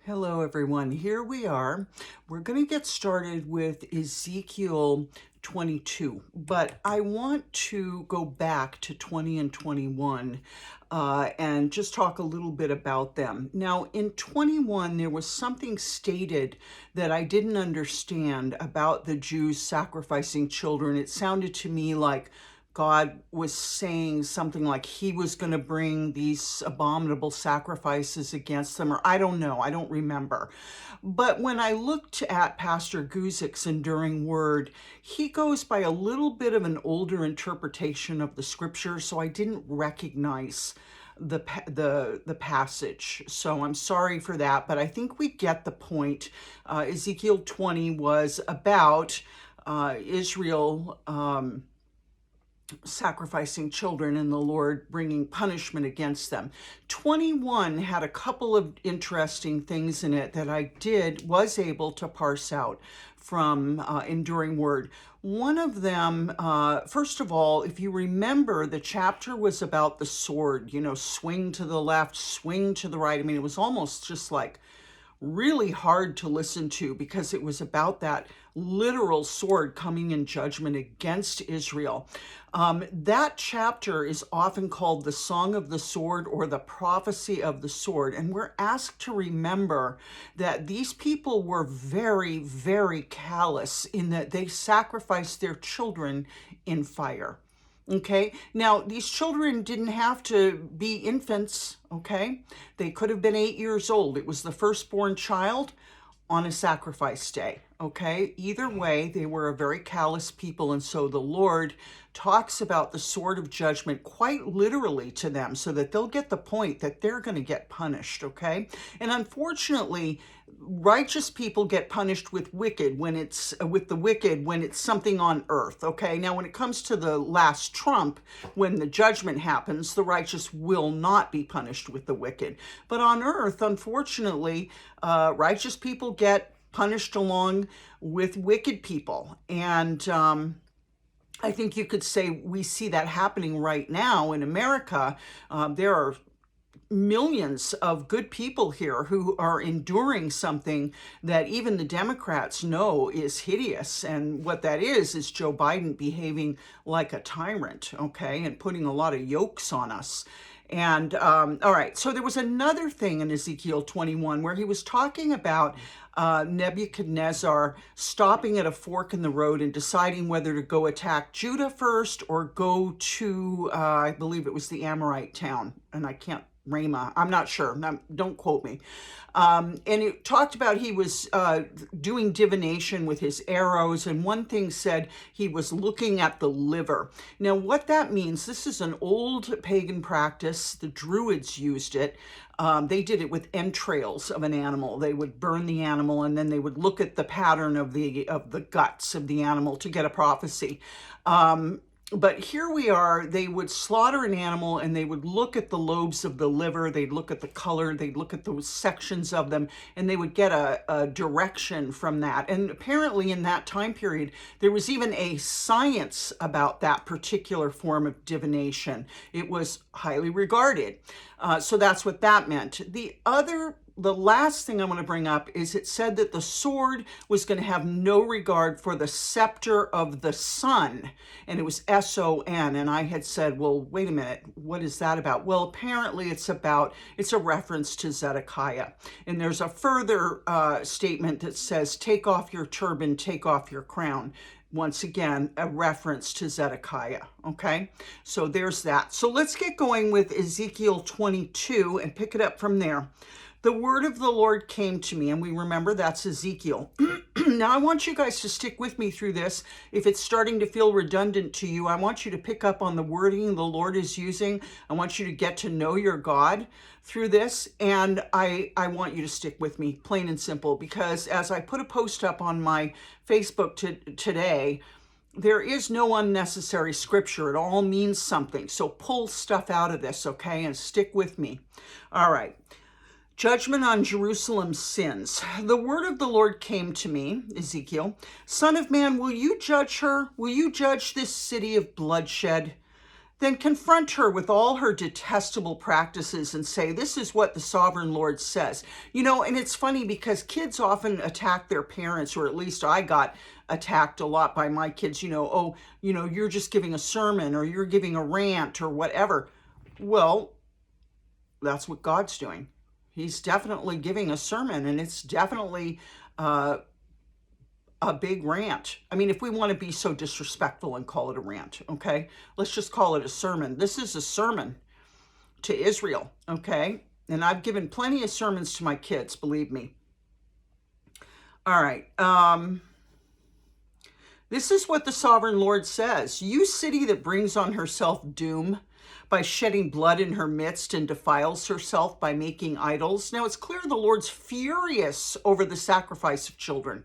Hello, everyone. Here we are. We're going to get started with Ezekiel 22, but I want to go back to 20 and 21 and just talk a little bit about them. Now, in 21, there was something stated that I didn't understand about the Jews sacrificing children. It sounded to me like God was saying something like he was going to bring these abominable sacrifices against them, or I don't know, I don't remember. But when I looked at Pastor Guzik's Enduring Word, he goes by a little bit of an older interpretation of the scripture, so I didn't recognize the passage. So I'm sorry for that, but I think we get the point. Ezekiel 20 was about Israel sacrificing children and the Lord bringing punishment against them. 21 had a couple of interesting things in it that I was able to parse out from Enduring Word. One of them, first of all, if you remember, the chapter was about the sword, swing to the left, swing to the right. I mean, it was almost just like really hard to listen to because it was about that literal sword coming in judgment against Israel. That chapter is often called the Song of the Sword or the Prophecy of the Sword. And we're asked to remember that these people were very, very callous in that they sacrificed their children in fire. Okay, now these children didn't have to be infants, okay? They could have been 8 years old. It was the firstborn child on a sacrifice day, okay? Either way, they were a very callous people, and so the Lord talks about the sword of judgment quite literally to them so that they'll get the point that they're going to get punished, okay? And unfortunately, righteous people get punished with the wicked when it's something on earth, okay? Now, when it comes to the last trump, when the judgment happens, the righteous will not be punished with the wicked. But on earth, unfortunately, righteous people get punished along with wicked people. And I think you could say we see that happening right now in America. There are millions of good people here who are enduring something that even the Democrats know is hideous. And what that is Joe Biden behaving like a tyrant, okay, and putting a lot of yokes on us. And all right, so there was another thing in Ezekiel 21 where he was talking about Nebuchadnezzar stopping at a fork in the road and deciding whether to go attack Judah first or go to, I believe it was the Amorite town, and I can't Rama. I'm not sure. Don't quote me. And it talked about he was doing divination with his arrows. And one thing said he was looking at the liver. Now, what that means, this is an old pagan practice. The Druids used it. They did it with entrails of an animal. They would burn the animal and then they would look at the pattern of the guts of the animal to get a prophecy. But here we are, they would slaughter an animal and they would look at the lobes of the liver, they'd look at the color, they'd look at those sections of them, and they would get a direction from that. And apparently in that time period, there was even a science about that particular form of divination. It was highly regarded. So that's what that meant. The last thing I want to bring up is it said that the sword was going to have no regard for the scepter of the sun, and it was S-O-N, and I had said, well, wait a minute, what is that about? Well, apparently it's a reference to Zedekiah, and there's a further statement that says, take off your turban, take off your crown. Once again, a reference to Zedekiah, okay? So there's that. So let's get going with Ezekiel 22 and pick it up from there. The word of the Lord came to me, and we remember that's Ezekiel. Now, I want you guys to stick with me through this. If it's starting to feel redundant to you, I want you to pick up on the wording the Lord is using. I want you to get to know your God through this, and I want you to stick with me, plain and simple, because as I put a post up on my Facebook today, there is no unnecessary scripture. It all means something. So pull stuff out of this, okay, and stick with me. All right. Judgment on Jerusalem's sins. The word of the Lord came to me, Ezekiel. Son of man, will you judge her? Will you judge this city of bloodshed? then confront her with all her detestable practices and say, this is what the sovereign Lord says. And it's funny because kids often attack their parents, or at least I got attacked a lot by my kids, you're just giving a sermon or you're giving a rant or whatever. Well, that's what God's doing. He's definitely giving a sermon, and it's definitely a big rant. I mean, if we want to be so disrespectful and call it a rant, okay, let's just call it a sermon. This is a sermon to Israel, okay? And I've given plenty of sermons to my kids, believe me. All right. This is what the sovereign Lord says. You city that brings on herself doom by shedding blood in her midst and defiles herself by making idols. Now, it's clear the Lord's furious over the sacrifice of children.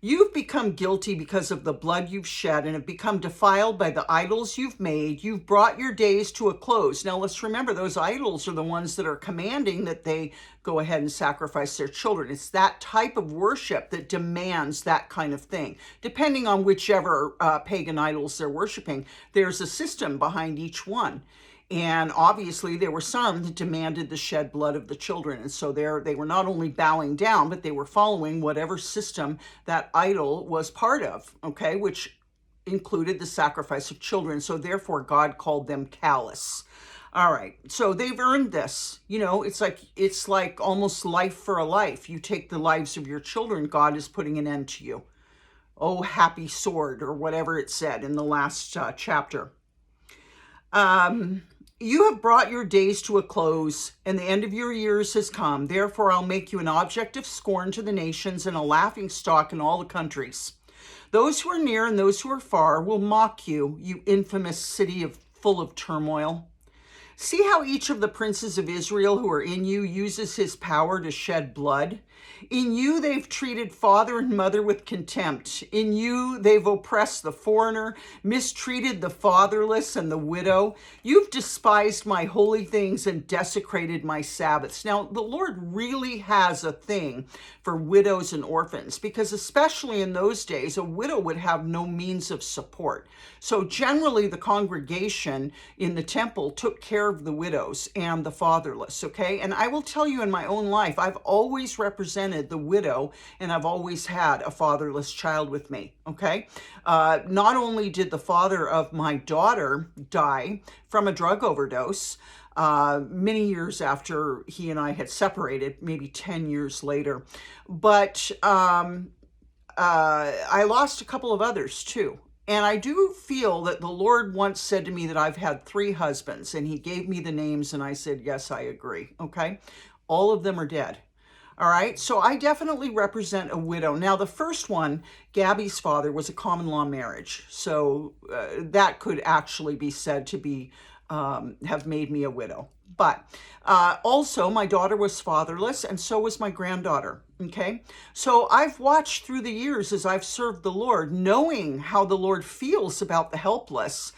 You've become guilty because of the blood you've shed and have become defiled by the idols you've made. You've brought your days to a close. Now, let's remember, those idols are the ones that are commanding that they go ahead and sacrifice their children. It's that type of worship that demands that kind of thing. Depending on whichever pagan idols they're worshiping, there's a system behind each one. And obviously there were some that demanded the shed blood of the children. And so they were not only bowing down, but they were following whatever system that idol was part of, okay, which included the sacrifice of children. So therefore God called them callous. All right, so they've earned this. It's like almost life for a life. You take the lives of your children, God is putting an end to you. Oh, happy sword, or whatever it said in the last chapter. You have brought your days to a close, and the end of your years has come. Therefore, I'll make you an object of scorn to the nations and a laughingstock in all the countries. Those who are near and those who are far will mock you, you infamous city full of turmoil. See how each of the princes of Israel who are in you uses his power to shed blood. In you, they've treated father and mother with contempt. In you, they've oppressed the foreigner, mistreated the fatherless and the widow. You've despised my holy things and desecrated my Sabbaths. Now, the Lord really has a thing for widows and orphans, because especially in those days, a widow would have no means of support. So generally, the congregation in the temple took care of the widows and the fatherless, okay? And I will tell you, in my own life, I've always represented the widow, and I've always had a fatherless child with me, okay? Not only did the father of my daughter die from a drug overdose many years after he and I had separated, maybe 10 years later, but I lost a couple of others too. And I do feel that the Lord once said to me that I've had 3 husbands, and he gave me the names, and I said, yes, I agree, okay? All of them are dead. All right, so I definitely represent a widow. Now, the first one, Gabby's father, was a common law marriage. So that could actually be said to be have made me a widow. But also, my daughter was fatherless, and so was my granddaughter, okay? So I've watched through the years as I've served the Lord, knowing how the Lord feels about the helpless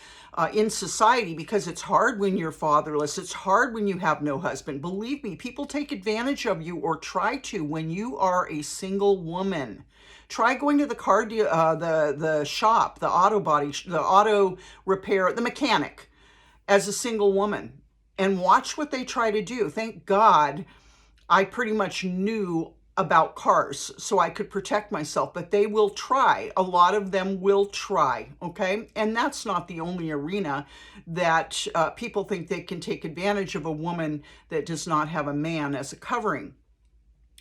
in society, because it's hard when you're fatherless. It's hard when you have no husband. Believe me, people take advantage of you, or try to, when you are a single woman. Try going to the car, the shop, the auto body, the auto repair, the mechanic, as a single woman, and watch what they try to do. Thank God I pretty much knew about cars so I could protect myself, but they will try. A lot of them will try, okay? And that's not the only arena that people think they can take advantage of a woman that does not have a man as a covering.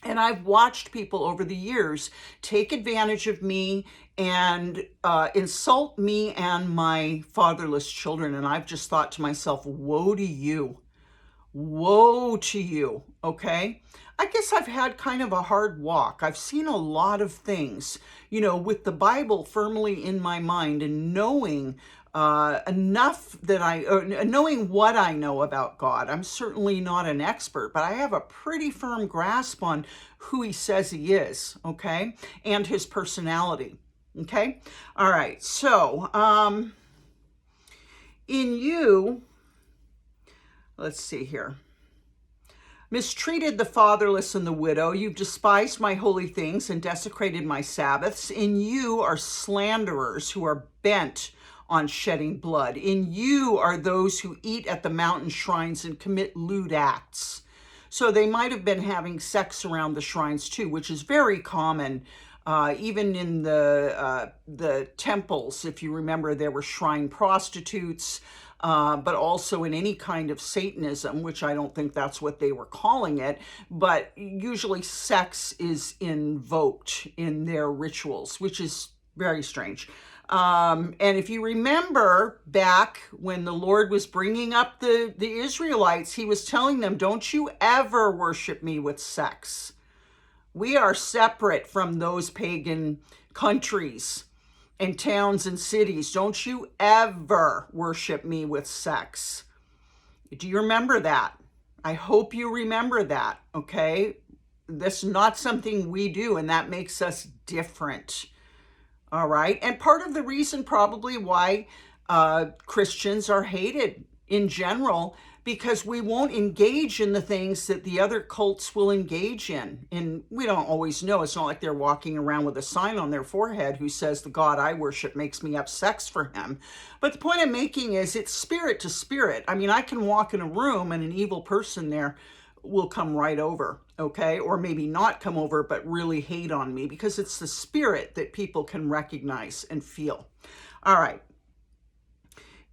And I've watched people over the years take advantage of me and insult me and my fatherless children. And I've just thought to myself, woe to you. Woe to you, okay? I guess I've had kind of a hard walk. I've seen a lot of things, with the Bible firmly in my mind, and knowing enough that knowing what I know about God. I'm certainly not an expert, but I have a pretty firm grasp on who he says he is, okay? And his personality, okay? All right, so in you, let's see here. Mistreated the fatherless and the widow. You've despised my holy things and desecrated my Sabbaths. In you are slanderers who are bent on shedding blood. In you are those who eat at the mountain shrines and commit lewd acts. So they might have been having sex around the shrines too, which is very common. Even in the temples, if you remember, there were shrine prostitutes, but also in any kind of Satanism, which I don't think that's what they were calling it, but usually sex is invoked in their rituals, which is very strange. And if you remember back when the Lord was bringing up the Israelites, he was telling them, don't you ever worship me with sex. We are separate from those pagan countries and towns and cities. Don't you ever worship me with sex. Do you remember that? I hope you remember that, okay? That's not something we do, and that makes us different. All right. And part of the reason probably why Christians are hated in general, because we won't engage in the things that the other cults will engage in. And we don't always know. It's not like they're walking around with a sign on their forehead who says the God I worship makes me have sex for him. But the point I'm making is it's spirit to spirit. I mean, I can walk in a room and an evil person there will come right over, okay? Or maybe not come over, but really hate on me, because it's the spirit that people can recognize and feel. All right.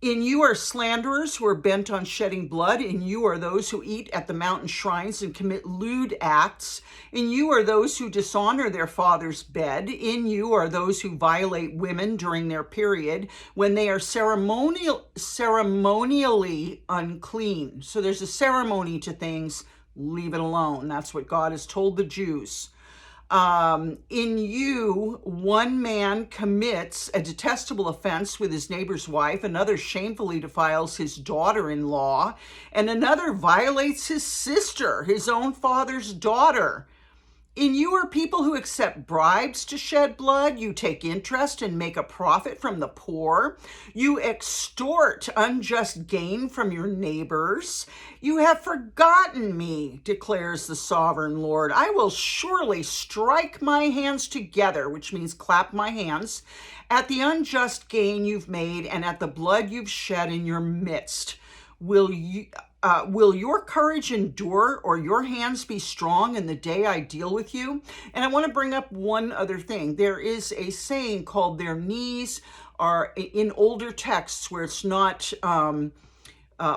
In you are slanderers who are bent on shedding blood. In you are those who eat at the mountain shrines and commit lewd acts. In you are those who dishonor their father's bed. In you are those who violate women during their period when they are ceremonially unclean. So there's a ceremony to things. Leave it alone. That's what God has told the Jews. In you, one man commits a detestable offense with his neighbor's wife, another shamefully defiles his daughter-in-law, and another violates his sister, his own father's daughter. In you are people who accept bribes to shed blood. You take interest and make a profit from the poor. You extort unjust gain from your neighbors. You have forgotten me, declares the sovereign Lord. I will surely strike my hands together, which means clap my hands, at the unjust gain you've made and at the blood you've shed in your midst. Will your courage endure, or your hands be strong in the day I deal with you? And I want to bring up one other thing. There is a saying called their knees are, in older texts where it's not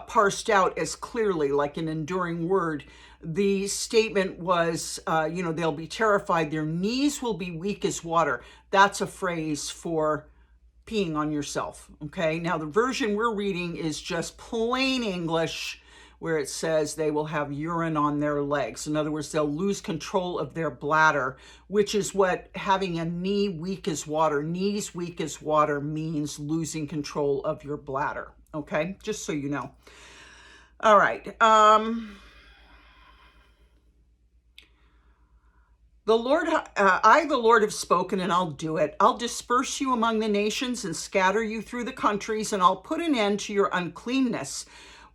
parsed out as clearly, like an enduring word. The statement was, they'll be terrified. Their knees will be weak as water. That's a phrase for peeing on yourself, okay? Now, the version we're reading is just plain English, where it says they will have urine on their legs. In other words, they'll lose control of their bladder, which is what having a knee weak as water, knees weak as water, means losing control of your bladder, okay? Just so you know. All right. The Lord, I, the Lord, have spoken, and I'll do it. I'll disperse you among the nations and scatter you through the countries, and I'll put an end to your uncleanness.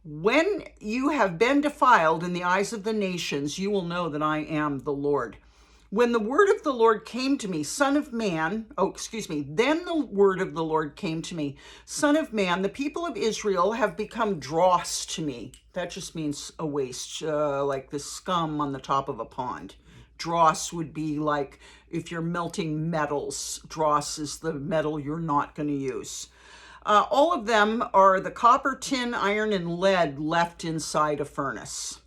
When you have been defiled in the eyes of the nations, you will know that I am the Lord. When the word of the Lord came to me, then the word of the Lord came to me, Son of man, the people of Israel have become dross to me. That just means a waste, like the scum on the top of a pond. Dross would be like if you're melting metals. Dross is the metal you're not going to use. All of them are the copper, tin, iron, and lead left inside a furnace.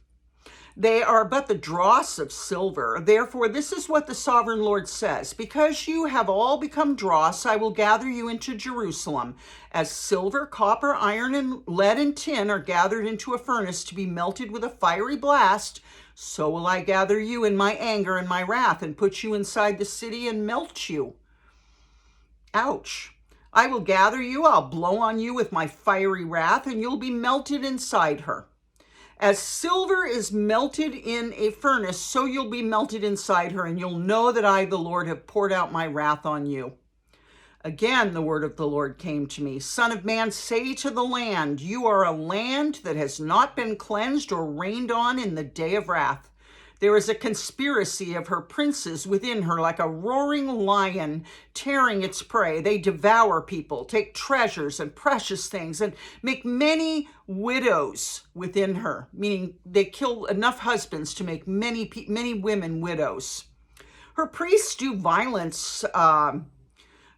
They are but the dross of silver. Therefore, this is what the sovereign Lord says. Because you have all become dross, I will gather you into Jerusalem. As silver, copper, iron, and lead and tin are gathered into a furnace to be melted with a fiery blast, so will I gather you in my anger and my wrath and put you inside the city and melt you. Ouch. I will gather you, I'll blow on you with my fiery wrath, and you'll be melted inside her. As silver is melted in a furnace, so you'll be melted inside her, and you'll know that I, the Lord, have poured out my wrath on you. Again, the word of the Lord came to me. Son of man, say to the land, you are a land that has not been cleansed or rained on in the day of wrath. There is a conspiracy of her princes within her, like a roaring lion tearing its prey. They devour people, take treasures and precious things, and make many widows within her, meaning they kill enough husbands to make many women widows. Her priests do violence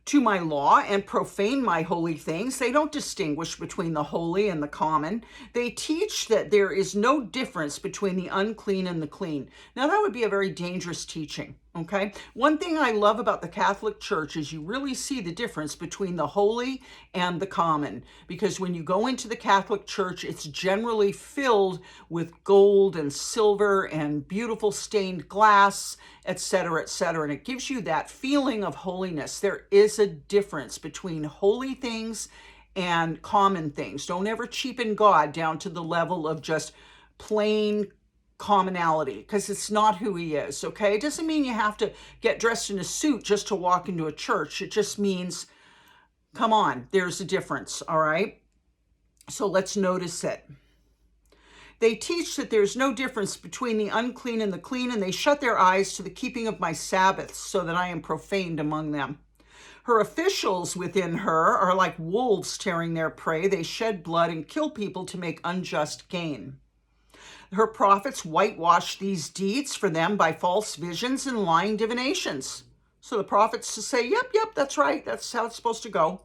to my law and profane my holy things. They don't distinguish between the holy and the common. They teach that there is no difference between the unclean and the clean. Now, that would be a very dangerous teaching, okay? One thing I love about the Catholic Church is you really see the difference between the holy and the common, because when you go into the Catholic Church, it's generally filled with gold and silver and beautiful stained glass, etc., etc., and it gives you that feeling of holiness. There is a difference between holy things and common things. Don't ever cheapen God down to the level of just plain commonality, because it's not who he is, okay? It doesn't mean you have to get dressed in a suit just to walk into a church. It just means, come on, there's a difference, all right? So let's notice it. They teach that there's no difference between the unclean and the clean, and they shut their eyes to the keeping of my Sabbaths, so that I am profaned among them. Her officials within her are like wolves tearing their prey. They shed blood and kill people to make unjust gain. Her prophets whitewash these deeds for them by false visions and lying divinations. So the prophets say, yep, that's right. That's how it's supposed to go.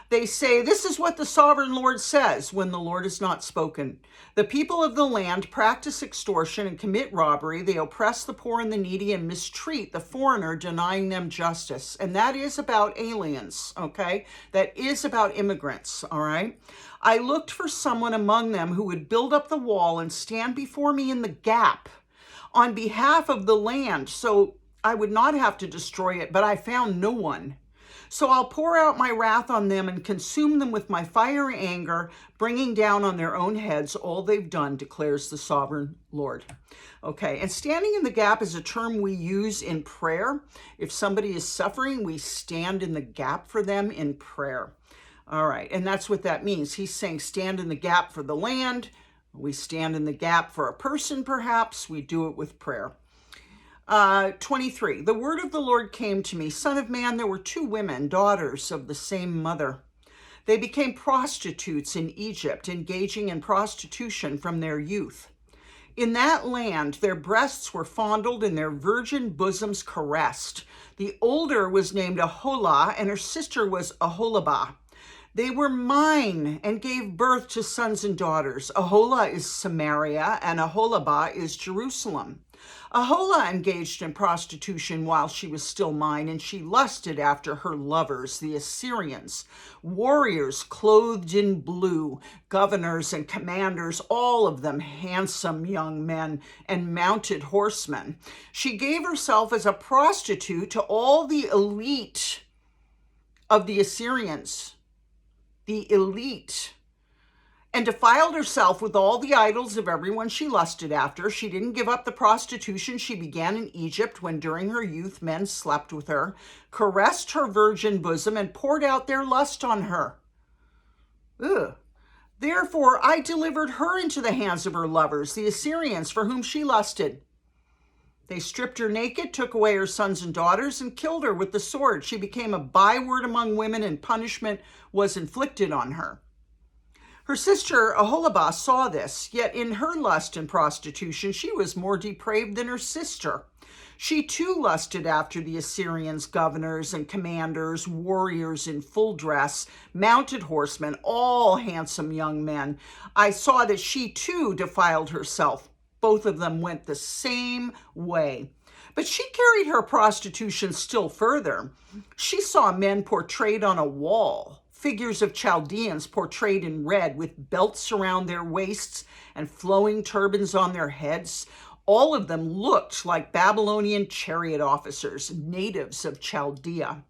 They say, this is what the sovereign Lord says, when the Lord has not spoken. The people of the land practice extortion and commit robbery. They oppress the poor and the needy and mistreat the foreigner, denying them justice. And that is about aliens, okay? That is about immigrants, all right? I looked for someone among them who would build up the wall and stand before me in the gap on behalf of the land, so I would not have to destroy it, but I found no one. So I'll pour out my wrath on them and consume them with my fire and anger, bringing down on their own heads all they've done, declares the sovereign Lord. Okay, and standing in the gap is a term we use in prayer. If somebody is suffering, we stand in the gap for them in prayer. All right, and that's what that means. He's saying stand in the gap for the land. We stand in the gap for a person, perhaps. We do it with prayer. 23, the word of the Lord came to me, Son of man, there were two women, daughters of the same mother. They became prostitutes in Egypt, engaging in prostitution from their youth. In that land, their breasts were fondled and their virgin bosoms caressed. The older was named Aholah, and her sister was Aholibah. They were mine and gave birth to sons and daughters. Aholah is Samaria, and Aholibah is Jerusalem. Aholah engaged in prostitution while she was still mine, and she lusted after her lovers, the Assyrians, warriors clothed in blue, governors and commanders, all of them handsome young men and mounted horsemen. She gave herself as a prostitute to all the elite of the Assyrians, the elite, and defiled herself with all the idols of everyone she lusted after. She didn't give up the prostitution she began in Egypt when during her youth men slept with her, caressed her virgin bosom, and poured out their lust on her. Ugh. Therefore I delivered her into the hands of her lovers, the Assyrians, for whom she lusted. They stripped her naked, took away her sons and daughters, and killed her with the sword. She became a byword among women, and punishment was inflicted on her. Her sister Aholibah saw this, yet in her lust and prostitution she was more depraved than her sister. She too lusted after the Assyrians, governors and commanders, warriors in full dress, mounted horsemen, all handsome young men. I saw that she too defiled herself. Both of them went the same way. But she carried her prostitution still further. She saw men portrayed on a wall, figures of Chaldeans portrayed in red with belts around their waists and flowing turbans on their heads. All of them looked like Babylonian chariot officers, natives of Chaldea.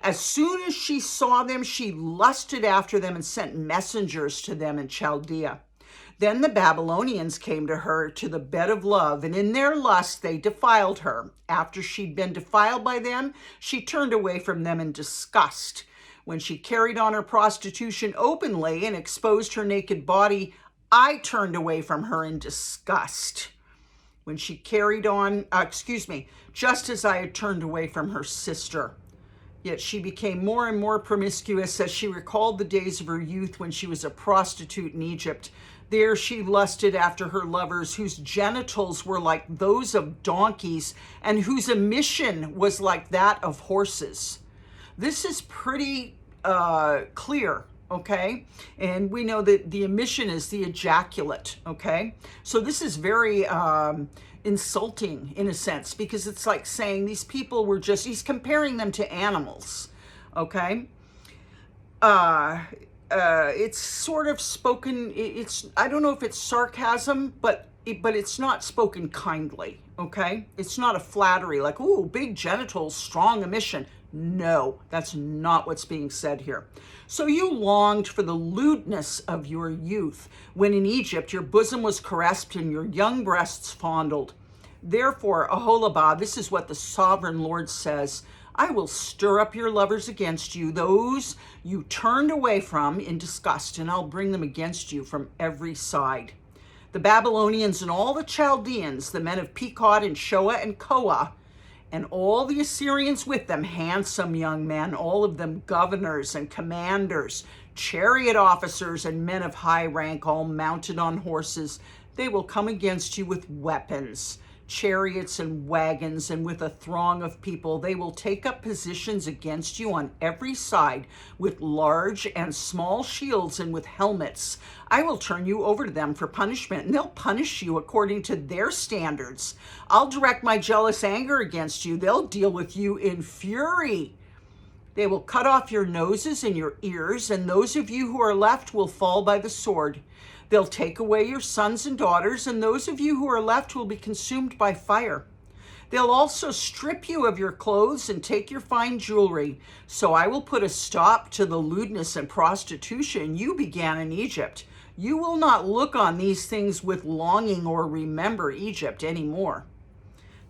As soon as she saw them, she lusted after them and sent messengers to them in Chaldea. Then the Babylonians came to her to the bed of love, and in their lust they defiled her. After she'd been defiled by them, she turned away from them in disgust. When she carried on her prostitution openly and exposed her naked body, I turned away from her in disgust. when she carried on, just as I had turned away from her sister. Yet she became more and more promiscuous as she recalled the days of her youth when she was a prostitute in Egypt. There she lusted after her lovers, whose genitals were like those of donkeys and whose emission was like that of horses. This is pretty clear, okay? And we know that the emission is the ejaculate, okay? So this is very insulting in a sense, because it's like saying these people were just, he's comparing them to animals, okay? It's sort of spoken, I don't know if it's sarcasm, but it's not spoken kindly, okay? It's not a flattery like, ooh, big genitals, strong emission. No, that's not what's being said here. So you longed for the lewdness of your youth, when in Egypt your bosom was caressed and your young breasts fondled. Therefore, Aholabah, this is what the sovereign Lord says, I will stir up your lovers against you, those you turned away from in disgust, and I'll bring them against you from every side. The Babylonians and all the Chaldeans, the men of Pekod and Shoa and Koa, and all the Assyrians with them, handsome young men, all of them governors and commanders, chariot officers and men of high rank, all mounted on horses, they will come against you with weapons, chariots and wagons, and with a throng of people. They will take up positions against you on every side with large and small shields and with helmets. I will turn you over to them for punishment, and they'll punish you according to their standards. I'll direct my jealous anger against you. They'll deal with you in fury. They will cut off your noses and your ears, and those of you who are left will fall by the sword. They'll take away your sons and daughters, and those of you who are left will be consumed by fire. They'll also strip you of your clothes and take your fine jewelry. So I will put a stop to the lewdness and prostitution you began in Egypt. You will not look on these things with longing or remember Egypt anymore.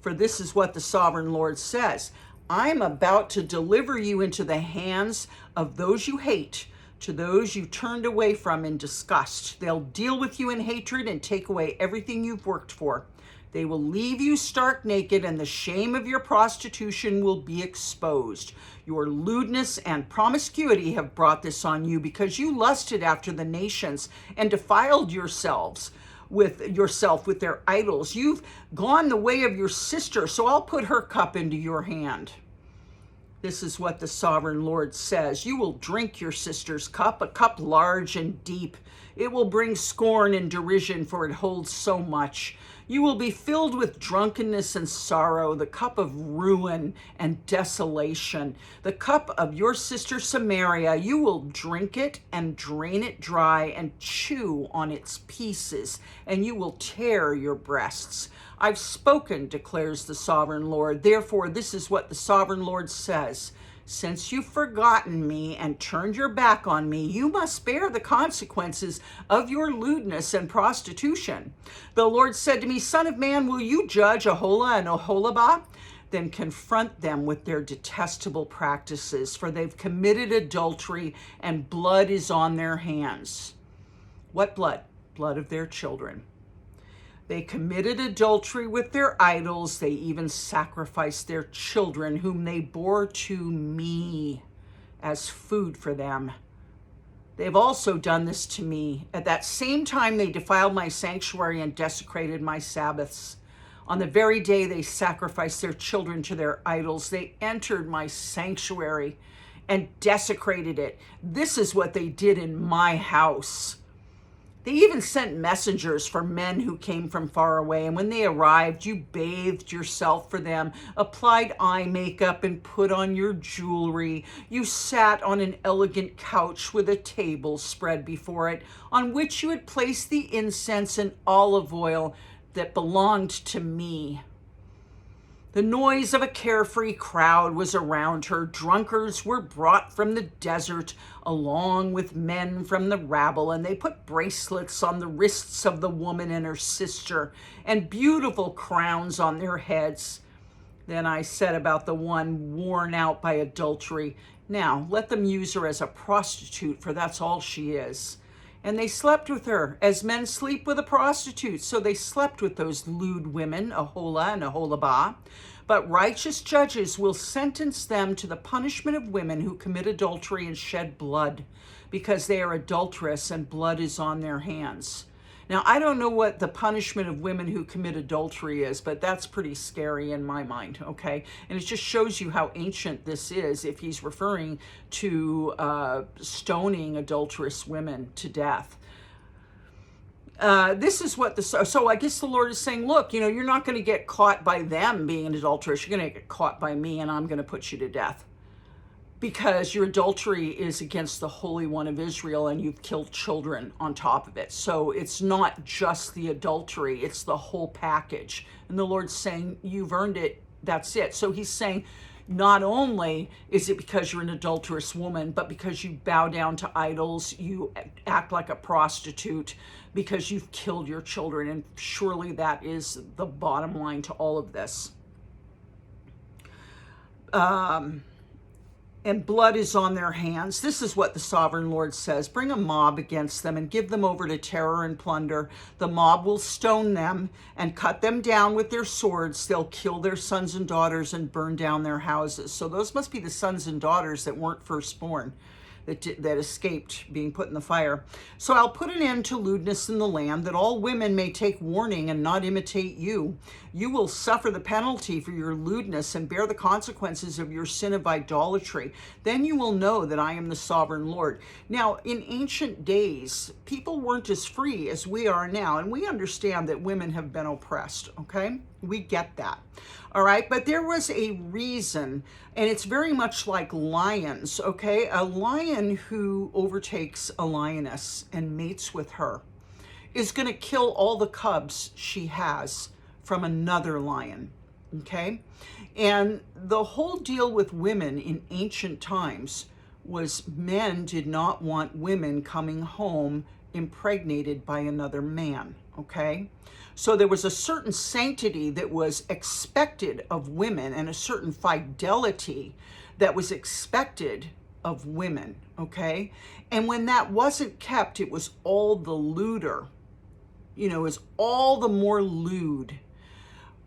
For this is what the sovereign Lord says, I am about to deliver you into the hands of those you hate, to those you turned away from in disgust. They'll deal with you in hatred and take away everything you've worked for. They will leave you stark naked, and the shame of your prostitution will be exposed. Your lewdness and promiscuity have brought this on you, because you lusted after the nations and defiled yourself with their idols. You've gone the way of your sister, so I'll put her cup into your hand. This is what the sovereign Lord says. You will drink your sister's cup, a cup large and deep. It will bring scorn and derision, for it holds so much. You will be filled with drunkenness and sorrow, the cup of ruin and desolation. The cup of your sister Samaria, you will drink it and drain it dry and chew on its pieces, and you will tear your breasts. I've spoken, declares the sovereign Lord. Therefore, this is what the sovereign Lord says. Since you've forgotten me and turned your back on me, you must bear the consequences of your lewdness and prostitution. The Lord said to me, Son of man, will you judge Aholah and Aholabah? Then confront them with their detestable practices, for they've committed adultery and blood is on their hands. What blood? Blood of their children. They committed adultery with their idols. They even sacrificed their children, whom they bore to me as food for them. They've also done this to me. At that same time, they defiled my sanctuary and desecrated my Sabbaths. On the very day they sacrificed their children to their idols, they entered my sanctuary and desecrated it. This is what they did in my house. They even sent messengers for men who came from far away, and when they arrived, you bathed yourself for them, applied eye makeup, and put on your jewelry. You sat on an elegant couch with a table spread before it, on which you had placed the incense and olive oil that belonged to me. The noise of a carefree crowd was around her. Drunkards were brought from the desert, along with men from the rabble, and they put bracelets on the wrists of the woman and her sister, and beautiful crowns on their heads. Then I said about the one worn out by adultery, now let them use her as a prostitute, for that's all she is. And they slept with her, as men sleep with a prostitute. So they slept with those lewd women, Aholah and Aholabah. But righteous judges will sentence them to the punishment of women who commit adultery and shed blood, because they are adulterous and blood is on their hands. Now, I don't know what the punishment of women who commit adultery is, but that's pretty scary in my mind, okay? And it just shows you how ancient this is if he's referring to stoning adulterous women to death. This is what so I guess the Lord is saying, look, you're not going to get caught by them being an adulteress. You're going to get caught by me, and I'm going to put you to death. Because your adultery is against the Holy One of Israel, and you've killed children on top of it. So it's not just the adultery, it's the whole package. And the Lord's saying, you've earned it, that's it. So he's saying, not only is it because you're an adulterous woman, but because you bow down to idols, you act like a prostitute, because you've killed your children. And surely that is the bottom line to all of this. And blood is on their hands. This is what the sovereign Lord says. Bring a mob against them and give them over to terror and plunder. The mob will stone them and cut them down with their swords. They'll kill their sons and daughters and burn down their houses. So those must be the sons and daughters that weren't firstborn, that escaped being put in the fire. So I'll put an end to lewdness in the land, that all women may take warning and not imitate you. You will suffer the penalty for your lewdness and bear the consequences of your sin of idolatry. Then you will know that I am the sovereign Lord. Now, in ancient days, people weren't as free as we are now, and we understand that women have been oppressed, okay? We get that. All right, but there was a reason, and it's very much like lions, okay? A lion who overtakes a lioness and mates with her is going to kill all the cubs she has from another lion, okay? And the whole deal with women in ancient times was men did not want women coming home impregnated by another man, okay? So there was a certain sanctity that was expected of women and a certain fidelity that was expected of women, okay? And when that wasn't kept, it was all the lewder, it was all the more lewd.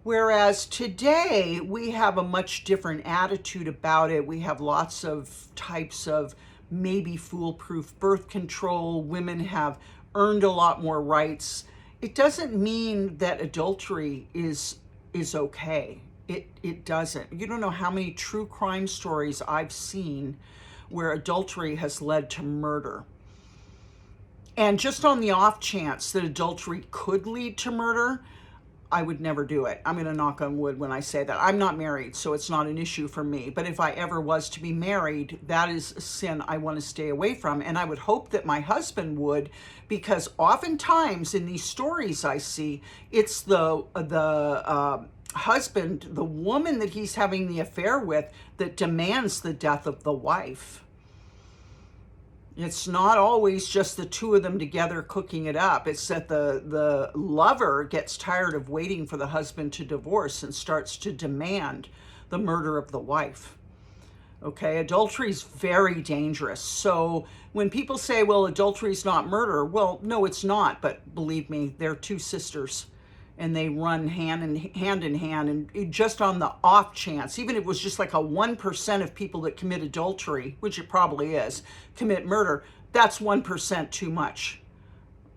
Whereas today, we have a much different attitude about it. We have lots of types of maybe foolproof birth control. Women have earned a lot more rights. It doesn't mean that adultery is okay. It doesn't. You don't know how many true crime stories I've seen where adultery has led to murder. And just on the off chance that adultery could lead to murder, I would never do it. I'm going to knock on wood when I say that. I'm not married, so it's not an issue for me. But if I ever was to be married, that is a sin I want to stay away from. And I would hope that my husband would, because oftentimes in these stories I see, it's the husband, the woman that he's having the affair with, that demands the death of the wife. It's not always just the two of them together cooking it up. It's that the lover gets tired of waiting for the husband to divorce and starts to demand the murder of the wife. Okay, adultery is very dangerous. So when people say, well, adultery is not murder, well, no, it's not. But believe me, they're two sisters, and they run hand in hand. And just on the off chance, even if it was just like a 1% of people that commit adultery, which it probably is, commit murder, that's 1% too much.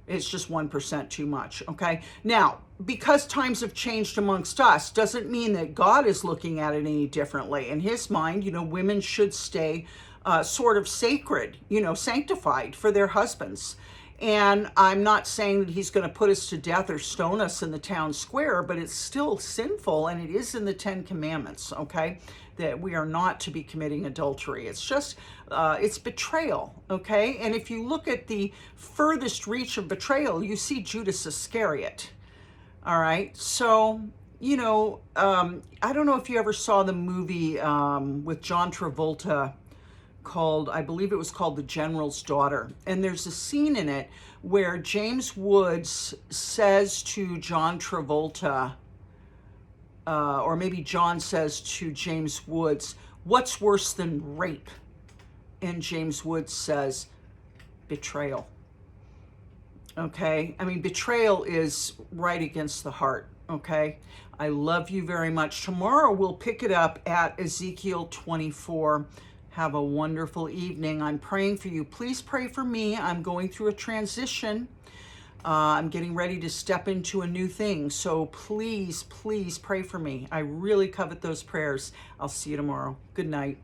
It's just 1% too much, okay? Now, because times have changed amongst us, doesn't mean that God is looking at it any differently. In his mind, women should stay sort of sacred, sanctified for their husbands. And I'm not saying that he's going to put us to death or stone us in the town square, but it's still sinful, and it is in the 10 Commandments, okay, that we are not to be committing adultery. It's just, it's betrayal, okay? And if you look at the furthest reach of betrayal, you see Judas Iscariot, all right? So, I don't know if you ever saw the movie with John Travolta, I believe it was called The General's Daughter. And there's a scene in it where James Woods says to John Travolta, or maybe John says to James Woods, what's worse than rape? And James Woods says, betrayal. Okay, I mean, betrayal is right against the heart. Okay, I love you very much. Tomorrow we'll pick it up at Ezekiel 24. Have a wonderful evening. I'm praying for you. Please pray for me. I'm going through a transition. I'm getting ready to step into a new thing. So please, please pray for me. I really covet those prayers. I'll see you tomorrow. Good night.